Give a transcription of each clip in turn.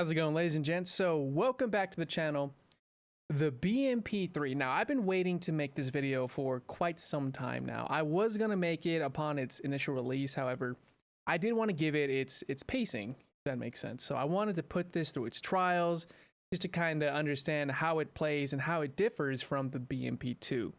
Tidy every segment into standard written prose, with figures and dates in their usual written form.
How's it going, ladies and gents? So welcome back to the channel. The BMP-3. Now, I've been waiting to make this video for quite some time now. I was going to make it upon its initial release. However, I did want to give it its pacing, if that makes sense. So I wanted to put this through its trials just to kind of understand how it plays and how it differs from the BMP-2.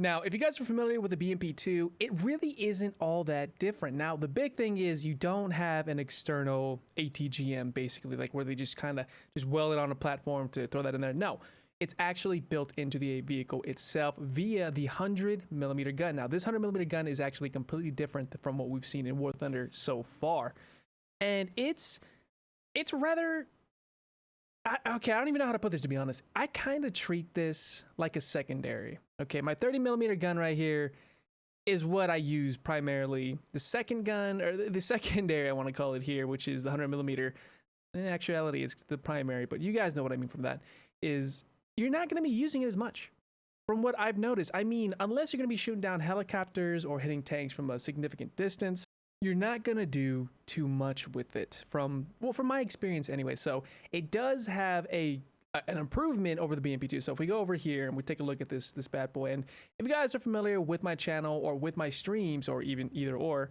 Now, if you guys are familiar with the BMP-2, it really isn't all that different. Now, the big thing is you don't have an external ATGM, basically, like where they just kind of just weld it on a platform to throw that in there. No, it's actually built into the vehicle itself via the 100mm gun. Now, this 100mm gun is actually completely different from what we've seen in War Thunder so far. And it's rather... okay, I don't even know how to put this, to be honest. I kind of treat this like a secondary. Okay, my 30mm gun right here is what I use primarily. The second gun, or the secondary I want to call it here, which is the 100mm. In actuality, it's the primary, but you guys know what I mean from that, is you're not going to be using it as much. From what I've noticed, I mean, unless you're going to be shooting down helicopters or hitting tanks from a significant distance, you're not going to do too much with it from my experience anyway. So it does have an improvement over the BMP-2. So if we go over here and we take a look at this bad boy, and if you guys are familiar with my channel or with my streams or even either or,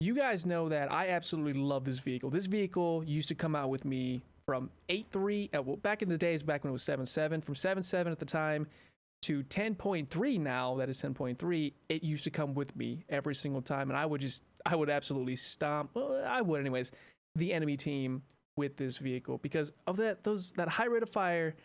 you guys know that I absolutely love this vehicle. This vehicle used to come out with me from 8.3, well, back in the days, back when it was 7.7, from 7.7 at the time to 10.3 now, that is 10.3, it used to come with me every single time, and I would absolutely stomp, well, I would anyways, the enemy team with this vehicle because of that high rate of fire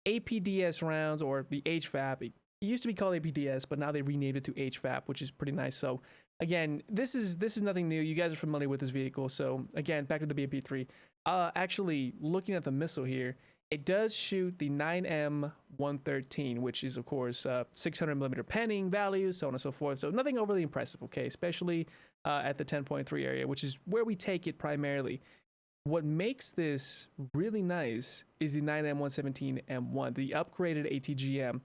APDS rounds, or the HVAP. It used to be called APDS, but now they renamed it to HVAP, which is pretty nice. So again, this is nothing new. You guys are familiar with this vehicle. So again, back to the BMP-3. Actually, looking at the missile here, it does shoot the 9M113, which is, of course, 600mm penning value, so on and so forth. So nothing overly impressive, okay, especially at the 10.3 area, which is where we take it primarily. What makes this really nice is the 9M117M1, the upgraded ATGM.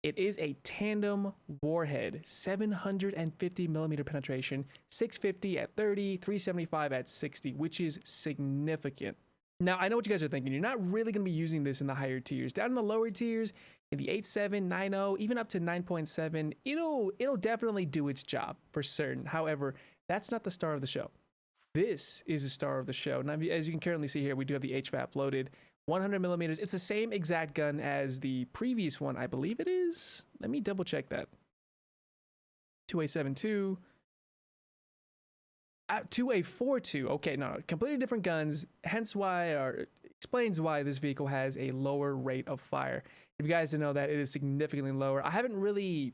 It is a tandem warhead, 750mm penetration, 650 at 30, 375 at 60, which is significant. Now, I know what you guys are thinking. You're not really going to be using this in the higher tiers. Down in the lower tiers, in the 8.7, 9.0, even up to 9.7, it'll definitely do its job for certain. However, that's not the star of the show. This is the star of the show. Now, as you can currently see here, we do have the HVAP loaded. 100mm. It's the same exact gun as the previous one, I believe it is. Let me double check that. 2A72. 2A42. Okay, no, completely different guns. Hence why, or explains why this vehicle has a lower rate of fire. If you guys didn't know that, it is significantly lower. I haven't really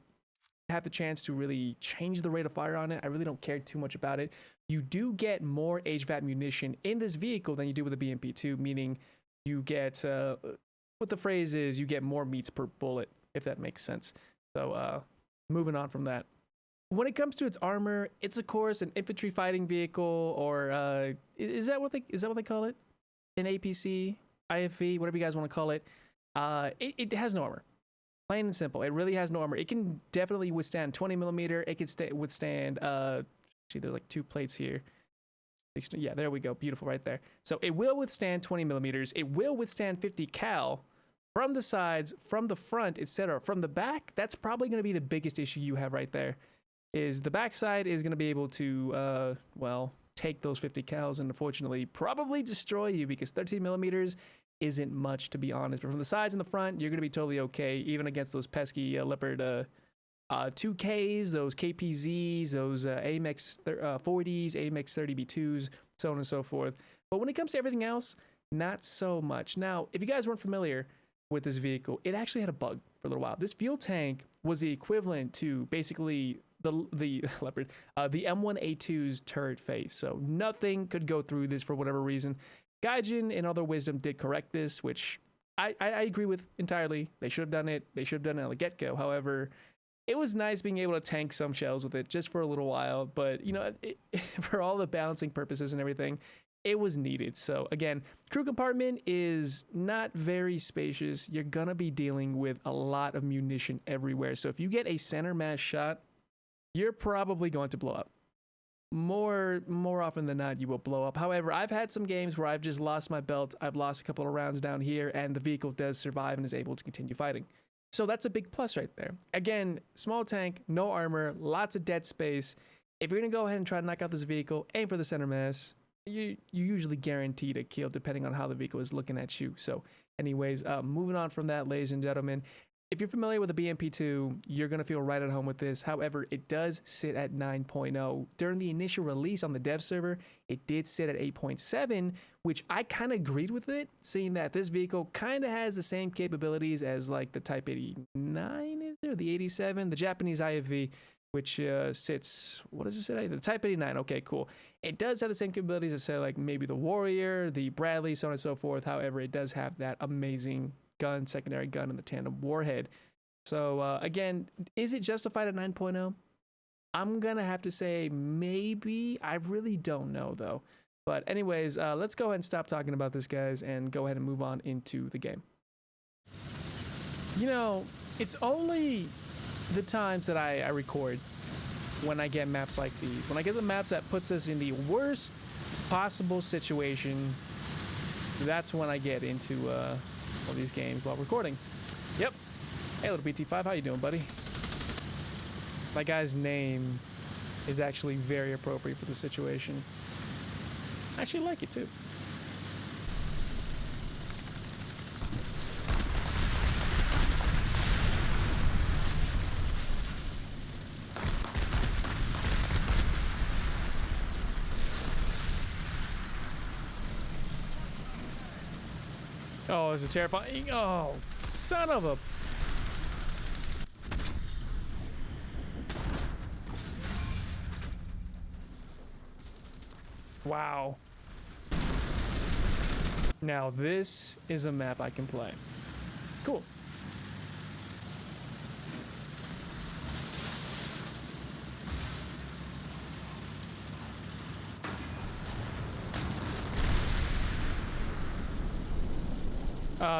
had the chance to really change the rate of fire on it. I really don't care too much about it. You do get more HVAP munition in this vehicle than you do with the BMP-2, meaning you get, what the phrase is, you get more meats per bullet, if that makes sense. So moving on from that. When it comes to its armor, it's of course an infantry fighting vehicle, or is that what they call it? An APC, IFV, whatever you guys want to call it. It has no armor. Plain and simple. It really has no armor. It can definitely withstand 20mm. It can withstand, see, there's like two plates here. Yeah, there we go. Beautiful right there. So it will withstand 20mm. It will withstand 50 cal from the sides, from the front, etc. From the back, that's probably going to be the biggest issue you have right there. Is the backside is going to be able to, well, take those 50 cals and unfortunately probably destroy you, because 13mm isn't much, to be honest. But from the sides and the front, you're going to be totally okay, even against those pesky Leopard 2Ks, those KPZs, those AMX 40s, AMX 30B2s, so on and so forth. But when it comes to everything else, not so much. Now, if you guys weren't familiar with this vehicle, it actually had a bug for a little while. This fuel tank was the equivalent to basically the Leopard, the M1A2's turret face. So nothing could go through this for whatever reason. Gaijin, in other wisdom, did correct this, which I agree with entirely. They should have done it. They should have done it on the get-go. However, it was nice being able to tank some shells with it just for a little while. But, you know, for all the balancing purposes and everything, it was needed. So, again, crew compartment is not very spacious. You're going to be dealing with a lot of munition everywhere. So if you get a center mass shot, you're probably going to blow up. more often than not, you will blow up. However, I've had some games where I've just lost my belt. I've lost a couple of rounds down here, and the vehicle does survive and is able to continue fighting. So that's a big plus right there. Again, small tank, no armor, lots of dead space. If you're gonna go ahead and try to knock out this vehicle, aim for the center mass. You usually guaranteed a kill depending on how the vehicle is looking at you. So anyways, moving on from that, ladies and gentlemen, if you're familiar with the BMP-2, you're going to feel right at home with this. However, it does sit at 9.0. During the initial release on the dev server, it did sit at 8.7, which I kind of agreed with it, seeing that this vehicle kind of has the same capabilities as like the Type 89, is there? The 87, the Japanese IFV, which sits, what does it say? The Type 89, okay, cool. It does have the same capabilities as, say, like maybe the Warrior, the Bradley, so on and so forth. However, it does have that amazing gun, secondary gun, and the tandem warhead. So again, is it justified at 9.0? I'm gonna have to say maybe. I really don't know though. But anyways, let's go ahead and stop talking about this, guys, and go ahead and move on into the game. You know, it's only the times that I record when I get maps like these. When I get the maps that puts us in the worst possible situation, that's when I get into all these games while recording. Yep. Hey, little BT5, how you doing, buddy? My guy's name is actually very appropriate for the situation. I actually like it too. Oh, this is terrifying. Oh, son of a... Wow. Now this is a map I can play. Cool.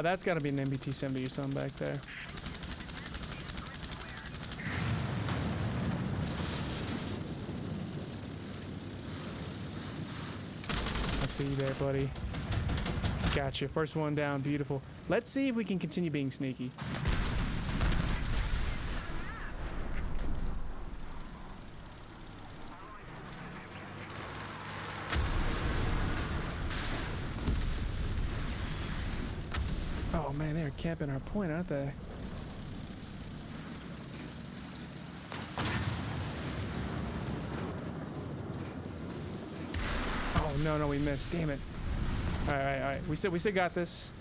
That's gotta be an MBT-70 or something back there. I see you there, buddy. Gotcha. First one down. Beautiful. Let's see if we can continue being sneaky. Oh man, they're camping our point, aren't they? Oh no, we missed. Damn it. All right. We still got this.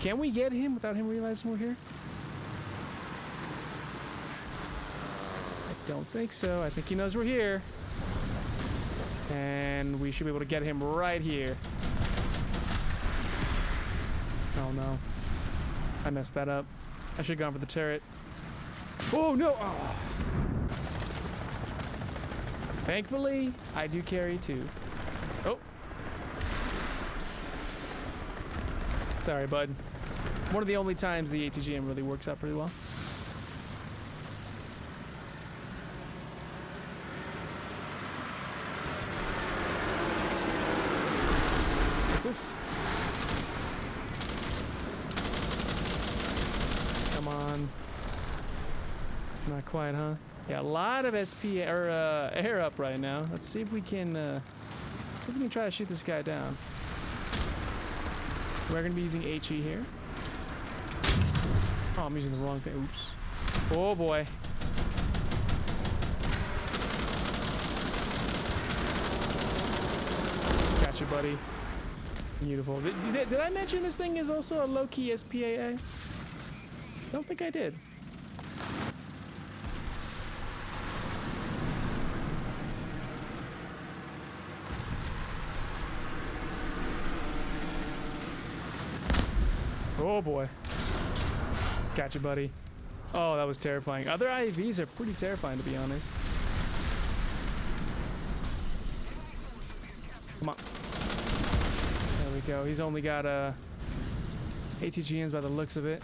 Can we get him without him realizing we're here? I don't think so. I think he knows we're here. And we should be able to get him right here. Oh no. I messed that up. I should have gone for the turret. Oh no! Oh. Thankfully, I do carry two. Oh. Sorry, bud. One of the only times the ATGM really works out pretty well. What's this? Come on. Not quite, huh? Yeah, a lot of SP or air up right now. Let's see if we can try to shoot this guy down. We're gonna be using HE here. Oh, I'm using the wrong thing. Oops. Oh boy. Gotcha, buddy. Beautiful. Did I mention this thing is also a low-key SPAA? Don't think I did. Oh boy. Gotcha, buddy. Oh, that was terrifying. Other IVs are pretty terrifying, to be honest. Come on. There we go. He's only got ATGMs by the looks of it.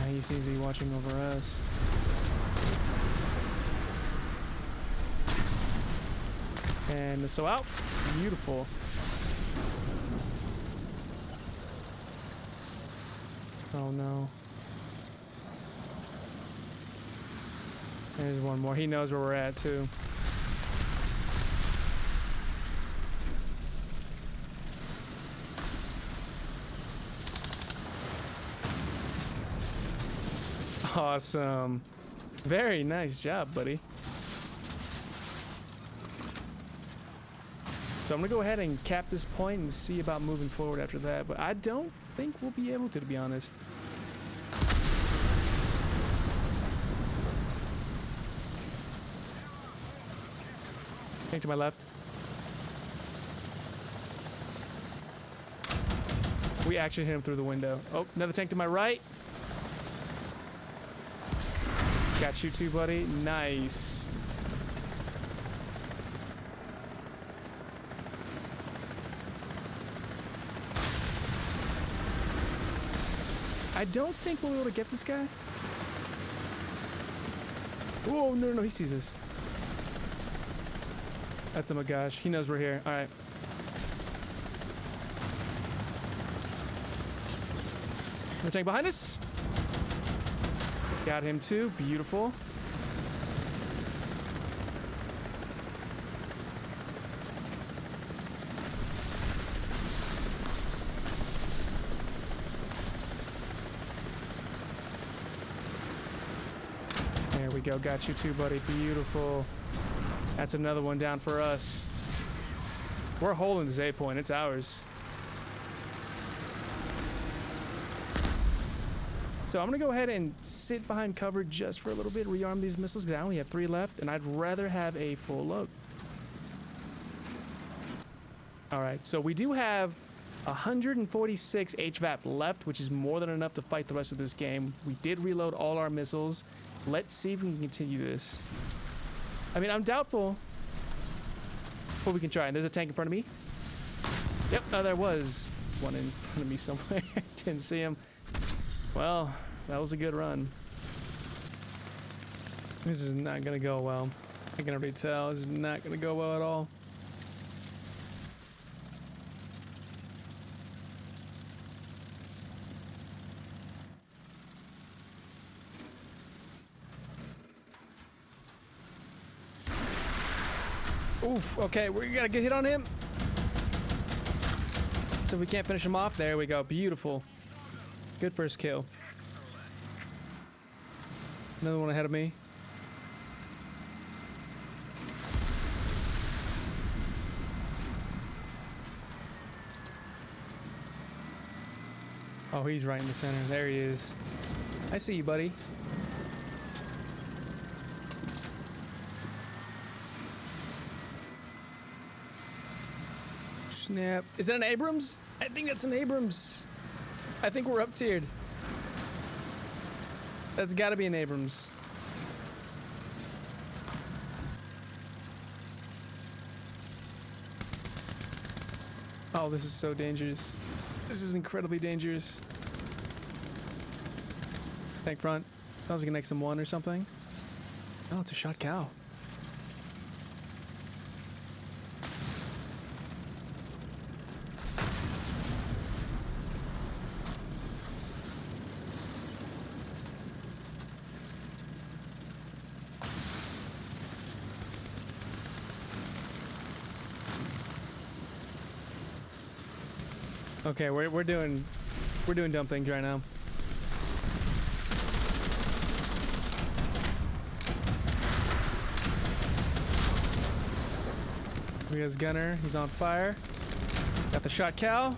He seems to be watching over us. And missile out. Beautiful. Oh no. There's one more. He knows where we're at too. Awesome. Very nice job, buddy. So I'm gonna go ahead and cap this point and see about moving forward after that, but I don't think we'll be able to be honest. Tank to my left. We actually hit him through the window. Oh, another tank to my right. Got you too, buddy. Nice. I don't think we'll be able to get this guy. Whoa, no, he sees us. That's oh my gosh. He knows we're here. All right. Another tank behind us. Got him too. Beautiful. There we go. Got you too, buddy. Beautiful. That's another one down for us. We're holding this A point. It's ours. So I'm gonna go ahead and sit behind cover just for a little bit, rearm these missiles because I only have 3 left, and I'd rather have a full load. All right, so we do have 146 HVAP left, which is more than enough to fight the rest of this game. We did reload all our missiles. Let's see if we can continue this. I mean, I'm doubtful, but we can try. And there's a tank in front of me. Yep, oh, there was one in front of me somewhere. Didn't see him. Well, that was a good run. This is not gonna go well. I can already tell this is not gonna go well at all. Oof, okay, we gotta get hit on him. So if we can't finish him off, there we go, beautiful. Good first kill. Another one ahead of me. Oh, he's right in the center. There he is. I see you, buddy. Snap. Is that an Abrams? I think that's an Abrams. I think we're up tiered. That's gotta be an Abrams. Oh, this is so dangerous. This is incredibly dangerous. Tank front. I was gonna make some one or something. Oh, it's a shot cow. Okay, we're doing dumb things right now. We got his gunner. He's on fire. Got the shot cow.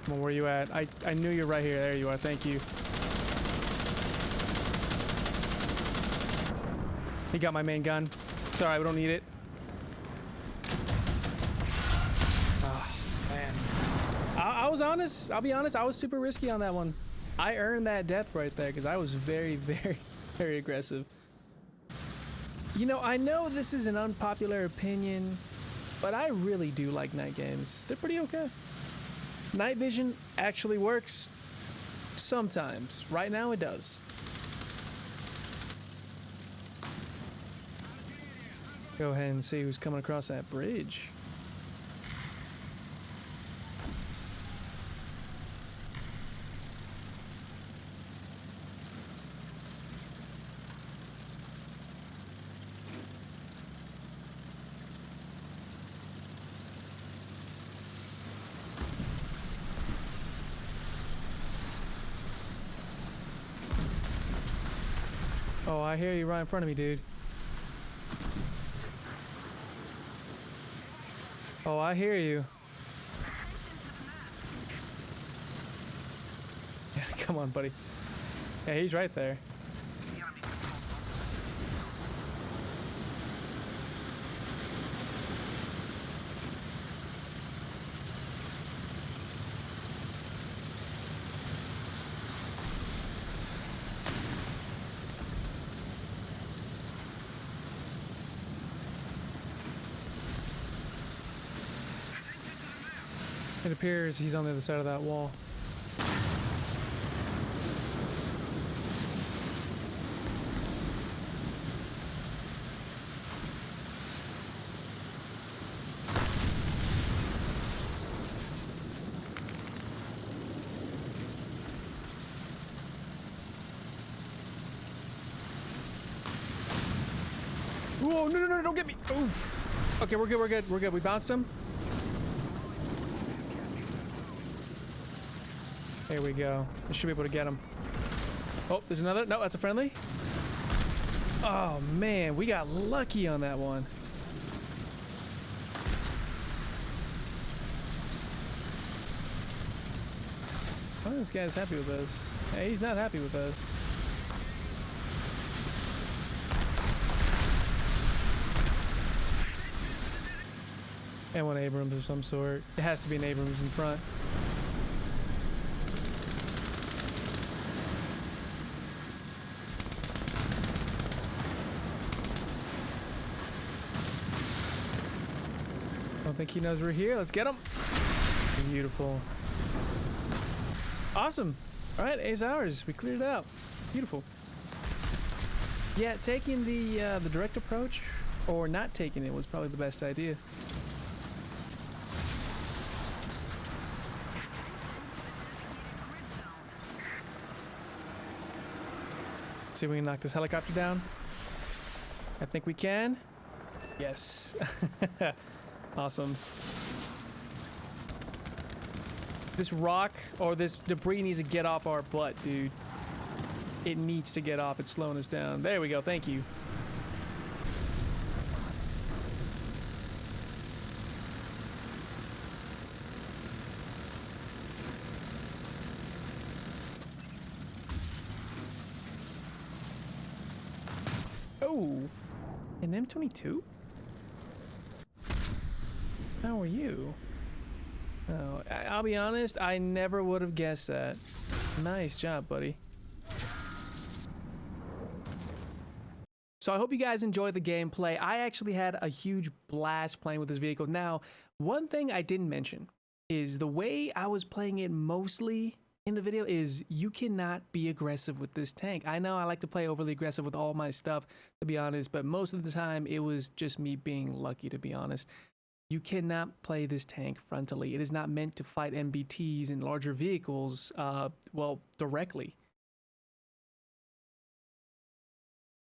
Well, where you at? I knew you're right here. There you are. Thank you. He got my main gun. It's alright, we don't need it. I was honest. I'll be honest. I was super risky on that one. I earned that death right there because I was very, very, very aggressive. You know, I know this is an unpopular opinion, but I really do like night games. They're pretty okay. Night vision actually works sometimes. Right now it does. Go ahead and see who's coming across that bridge. Oh, I hear you right in front of me, dude. Oh, I hear you. Yeah, come on, buddy. Yeah, he's right there. It appears he's on the other side of that wall. Whoa, no, don't get me. Oof. Okay, we're good. We bounced him. There we go. I should be able to get him. Oh, there's another. No, that's a friendly. Oh, man. We got lucky on that one. Oh, this guy's happy with us. Hey, he's not happy with us. And one Abrams of some sort. It has to be an Abrams in front. Don't think he knows we're here. Let's get him. Beautiful. Awesome. All right, 8 hours. We cleared it out. Beautiful. Yeah, taking the direct approach or not taking it was probably the best idea. Let's see if we can knock this helicopter down. I think we can. Yes. Awesome. This rock or this debris needs to get off our butt, dude. It needs to get off. It's slowing us down. There we go. Thank you. Oh, an M22? How are you? Oh, I'll be honest, I never would have guessed that. Nice job, buddy. So I hope you guys enjoyed the gameplay. I actually had a huge blast playing with this vehicle. Now, one thing I didn't mention is the way I was playing it mostly in the video is you cannot be aggressive with this tank. I know I like to play overly aggressive with all my stuff, to be honest, but most of the time it was just me being lucky, to be honest. You cannot play this tank frontally. It is not meant to fight MBTs and larger vehicles, well, directly.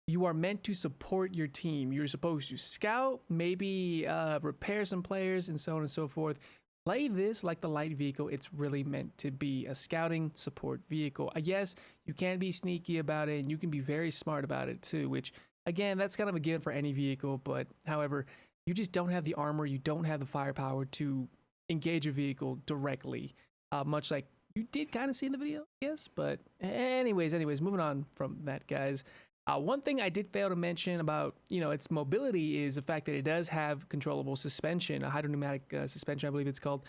You are meant to support your team. You're supposed to scout, maybe repair some players, and so on and so forth. Play this like the light vehicle. It's really meant to be a scouting support vehicle. Yes, you can be sneaky about it, and you can be very smart about it too, which, again, that's kind of a given for any vehicle, but however, you just don't have the armor, you don't have the firepower to engage a vehicle directly, much like you did kind of see in the video, yes. But anyways, moving on from that, guys. One thing I did fail to mention about, its mobility is the fact that it does have controllable suspension, a hydropneumatic suspension, I believe it's called.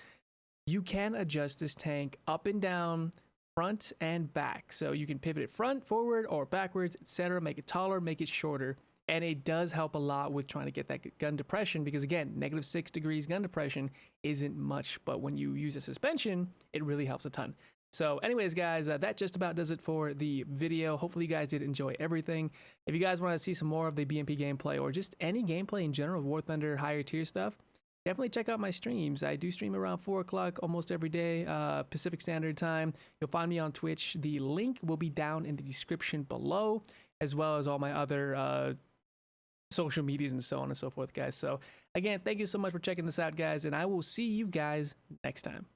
you can adjust this tank up and down, front and back. So you can pivot it front, forward, or backwards, etc. Make it taller, make it shorter. And it does help a lot with trying to get that gun depression, because again, -6 degrees gun depression isn't much, but when you use a suspension, it really helps a ton. So anyways, guys, that just about does it for the video. Hopefully you guys did enjoy everything. If you guys want to see some more of the BMP gameplay, or just any gameplay in general, War Thunder higher tier stuff, definitely check out my streams. I do stream around 4 o'clock almost every day, Pacific Standard Time. You'll find me on Twitch. The link will be down in the description below, as well as all my other social medias and so on and so forth, guys. So again, thank you so much for checking this out, guys, and I will see you guys next time.